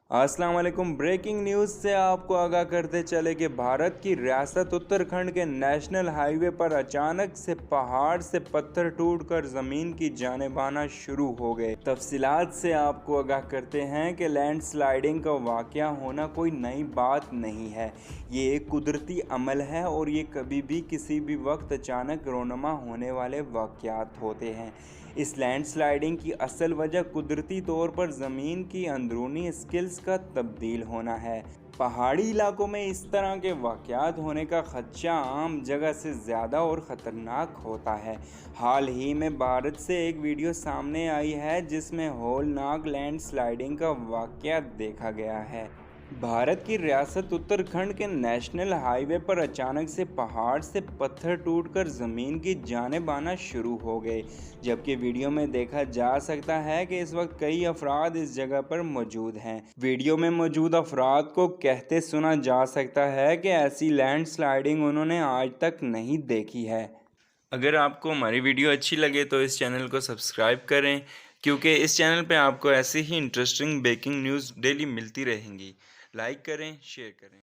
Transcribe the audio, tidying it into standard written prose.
अस्सलाम वालेकुम। Breaking news से आपको आगाह करते चले कि भारत की रियासत उत्तराखंड के नेशनल हाईवे पर अचानक से पहाड़ से पत्थर टूटकर ज़मीन की जानिब आना शुरू हो गए। तफसीलात से आपको आगाह करते हैं कि लैंडस्लाइडिंग का वाक़या होना कोई नई बात नहीं है। ये एक कुदरती अमल है और ये कभी भी किसी भी वक्त अचानक रोनुमा होने वाले वाक़यात होते हैं। इस लैंडस्लाइडिंग की असल वजह कुदरती तौर पर ज़मीन की अंदरूनी स्किल्स का तब्दील होना है। पहाड़ी इलाकों में इस तरह के वाक़यात होने का ख़दशा आम जगह से ज़्यादा और ख़तरनाक होता है। हाल ही में भारत से एक वीडियो सामने आई है जिसमें होलनाक लैंडस्लाइडिंग का वाक़या देखा गया है। भारत की रियासत उत्तराखंड के नेशनल हाईवे पर अचानक से पहाड़ से पत्थर टूटकर ज़मीन की जानिब आना शुरू हो गए, जबकि वीडियो में देखा जा सकता है कि इस वक्त कई अफराद इस जगह पर मौजूद हैं। वीडियो में मौजूद अफराद को कहते सुना जा सकता है कि ऐसी लैंड स्लाइडिंग उन्होंने आज तक नहीं देखी है। अगर आपको हमारी वीडियो अच्छी लगे तो इस चैनल को सब्सक्राइब करें, क्योंकि इस चैनल पे आपको ऐसी ही इंटरेस्टिंग ब्रेकिंग न्यूज़ डेली मिलती रहेंगी। लाइक करें, शेयर करें।